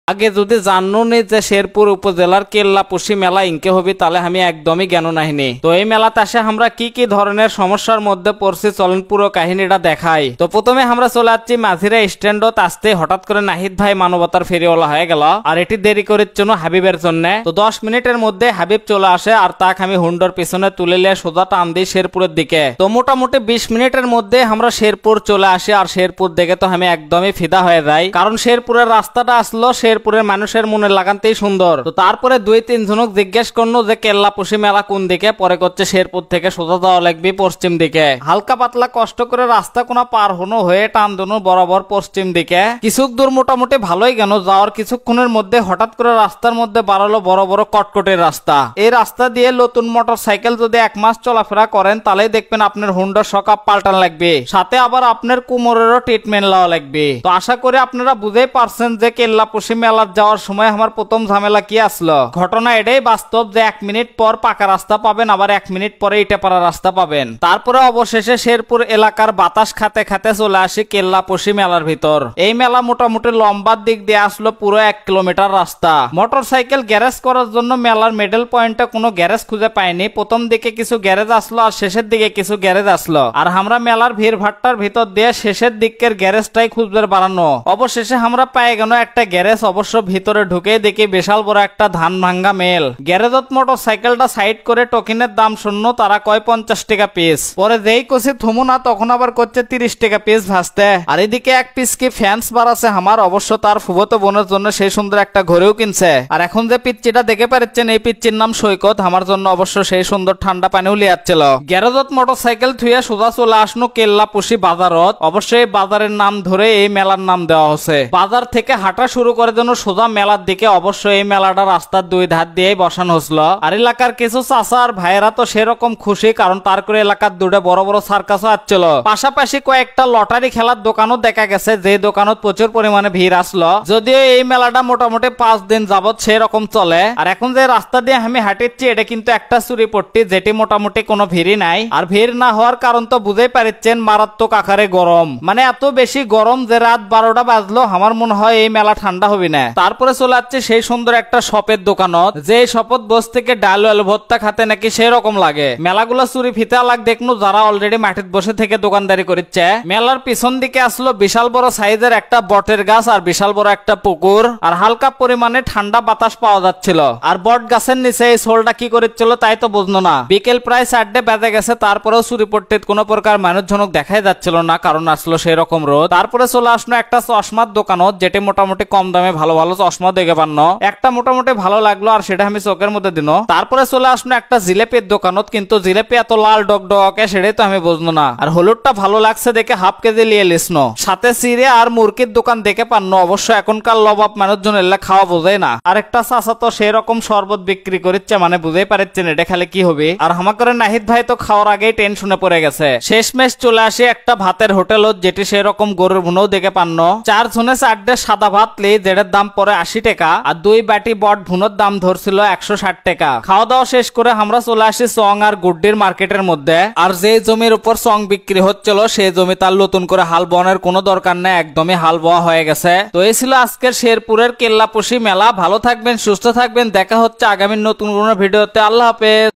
আগে যদি জানুনি যে শেরপুর উপজেলার কেল্লাপুশি মেলা ইনকে হবি তাহলে আমি একদমই জ্ঞান নাহিনি। তো এই মেলাতে আসে আমরা কি কি ধরনের সমস্যার মধ্যে পড়ছি চলেন পুরো কাহিনীটা দেখাই। তো প্রথমে আমরা চলে যাচ্ছি মাঝিরা স্ট্যান্ডত আসতে হঠাৎ করে নাহিদ ভাই মানবতার ফেরিওয়ালা হয়ে গেল আর এটি দেরি করার জন্য হাবিবের জন্য। তো 10 মিনিটের মধ্যে হাবিব চলে আসে আর তাকে আমি হুন্ডর পিছনে তুলে নিয়ে সোজা টান দিই শেরপুরের দিকে। তো মোটামুটি 20 মিনিটের মধ্যে আমরা শেরপুর চলে আসি আর শেরপুর দেখে তো আমি একদমই ফিদা হয়ে যাই, কারণ শেরপুরের রাস্তাটা আসলো শেরপুরের মানুষের মনে লাগাতেই সুন্দর। তো তারপরে 2-3 জনক জিজ্ঞেস করলো যে কেল্লাপুশি মেলা কোন দিকে, পরে করছে শেরপুর থেকে সোজা যাওয়া লাগবে পশ্চিম দিকে। হালকা পাতলা কষ্ট করে রাস্তা কোনা পার হনো হয়ে টান দোনো বরাবর পশ্চিম দিকে কিছু দূর মোটামুটি ভালোই গেল। যাওয়ার কিছুক্ষণের মধ্যে হঠাৎ করে রাস্তার মধ্যে বাড়ালো বড় বড় কটকটের রাস্তা। এই রাস্তা দিয়ে নতুন মোটর সাইকেল যদি 1 মাস চলাফেরা করেন তাহলে দেখবেন আপনার হুন্ডার শকআপ পাল্টান লাগবে, সাথে আবার আপনার কোমরেরও ট্রিটমেন্ট লওয়া লাগবে। তো আশা করি আপনারা বুঝেই পারছেন যে কেল্লাপুশি মেলার যাওয়ার সময় আমার প্রথম ঝামেলা কি আসলো। ঘটনা এটাই বাস্তব যে 1 মিনিট পর পাকা রাস্তা পাবেন, আবার 1 মিনিট পরে ইটাপাড়া রাস্তা পাবেন। তারপরে অবশেষে শেরপুর এলাকার বাতাস খাতে খাতে চলে আসি কেল্লাপুশি মেলার ভিতর। এই মেলা মোটামুটি লম্বার দিক দিয়ে আসলো পুরো 1 কিলোমিটার রাস্তা। মোটর সাইকেল গ্যারেজ করার জন্য মেলার মিডল পয়েন্টে কোনো গ্যারেজ খুঁজে পাইনি। প্রথম দিকে কিছু গ্যারেজ আসলো আর শেষের দিকে কিছু গ্যারেজ আসলো, আর আমরা মেলার ভিড় ভাট্টার ভিতর দিয়ে শেষের দিকের গ্যারেজটাই খুঁজবে বাড়ানো। অবশেষে আমরা পেয়ে গেল একটা গ্যারেজ। অবশ্য ভিতরে ঢুকে দেখি বিশাল বড় একটা ধান ভাঙ্গা মেল। গ্যারেজত মোটর সাইকেলটা সাইড করে টোকেনের দাম শূন্য, তারা কয় 50 টাকা পিস। পরে যেই কষি থমু না তখন আবার করছে 30 টাকা পিস ভাসতে। আর এদিকে 1 পিস কি ফ্যান্স বার আছে আমার। অবশ্য তার ফুফতো বোনের জন্য সেই সুন্দর একটা ঘরেও কিনছে। আর এখন যে পিচ্চিটা দেখে পাচ্ছেন এই পিচ্চির নাম সৈকত, আমার জন্য অবশ্য সেই সুন্দর ঠান্ডা পানিও লিয়াচ্ছিল। গ্যারেজত মোটর সাইকেল থুয়ে সোজা চলে আসনো কেল্লাপুশি বাজারত। অবশ্যই বাজারের নাম ধরে এই মেলার নাম দেওয়া হচ্ছে। বাজার থেকে হাঁটা শুরু করে জন্য সোজা মেলার দিকে। অবশ্যই এই মেলাটা রাস্তার 2 ধার দিয়ে বসানো হচ্ছিল। আর এলাকার কিছু চাচা আর ভাইয়েরা তো সেরকম খুশি, কারণ তার করে এলাকার 2টা বড় বড় সার্কাসও আসছিল। পাশাপাশি কয়েকটা লটারি খেলার দোকানও দেখা গেছে, যে দোকানত প্রচুর পরিমাণে ভিড় আসলো। যদিও এই মেলাটা মোটামুটি 5 দিন যাবত সেরকম চলে। আর এখন যে রাস্তা দিয়ে আমি হাঁটিচ্ছি এটা কিন্তু একটা চুরিপট্টি, যেটি মোটামুটি কোনো ভিড়ই নাই। আর ভিড় না হওয়ার কারণ তো বুঝেই পারছেন, মারাত্মক আকারে গরম। মানে এত বেশি গরম যে রাত 12টা বাজলো আমার মনে হয় এই মেলা ঠান্ডা হবে না। তারপরে চলে যাচ্ছে সেই সুন্দর একটা শপের দোকানত, যে শপত বস থেকে ডাল আলু ভর্তা খাতে নাকি সেরকম লাগে। মেলাগুলো চুরি ফিতা লাগ দেখনো যারা অলরেডি মাটির বসে থেকে দোকানদারি করছে। মেলার পিছন দিকে আসলো বিশাল বড় সাইজের একটা বটের গাছ আর বিশাল বড় একটা পুকুর, আর হালকা পরিমাণে ঠান্ডা বাতাস পাওয়া যাচ্ছিল। আর বট গাছের নিচে এই সোলটা কি করেছিল তাই তো বুঝলো না। বিকেল প্রায় 4টে বেজে গেছে, তারপরেও চুরিপট্টির কোনো প্রকার মানুষজনক দেখাই যাচ্ছিল না, কারণ আসলো সেই রকম রোদ। তারপরে চলে আসলো একটা চশমার দোকানত, যেটি মোটামুটি কম দামে ভালো ভালো চশমা দেখে পান্ন। একটা মোটামুটি ভালো লাগলো আর সেটা আমি চোখের মধ্যে দিন। তারপরে চলে আসলো একটা জিলেপির দোকানত, কিন্তু জিলেপি এত লাল ডকডকে সেটাই তো আমি বুঝলো না। আর হলুদটা ভালো লাগছে দেখে হাফ কেজি নিয়ে লিসনো, সাথে চিড়ে আর মুরগির দোকান দেখে পান্ন। অবশ্য এখনকার লবাব মানুষজন এলে খাওয়া বোঝে না। আরেকটা চাচা তো সেরকম শরবত বিক্রি করছে, মানে বুঝেই পারছেন এটা খেলে কি হবে। আর হামা করে নাহিদ ভাই তো খাওয়ার আগেই টেনশনে পড়ে গেছে। শেষমেশ চলে আসে একটা ভাতের হোটেলত, যেটি সেরকম গরুর ভুনাও দেখে পান্ন। 4 জনে 4টে সাদা ভাত লি, যেটার দাম পরে 80 টাকা, আর 2 বাটি বট ভুনোর দাম ধরছিল 160 টাকা। খাওয়া দাওয়া শেষ করে আমরা চলে আসি চং আর গুড্ডির মার্কেটের মধ্যে। আর যে জমির উপর চং বিক্রি হচ্ছিল সেই জমি তার নতুন করে হাল বনের কোনো দরকার নেই, একদমই হাল বোয়া হয়ে গেছে। তো এই ছিল আজকের শেরপুরের কেল্লাপুশি মেলা। ভালো থাকবেন, সুস্থ থাকবেন, দেখা হচ্ছে আগামী নতুন কোনো ভিডিওতে। আল্লাহ হাফেজ।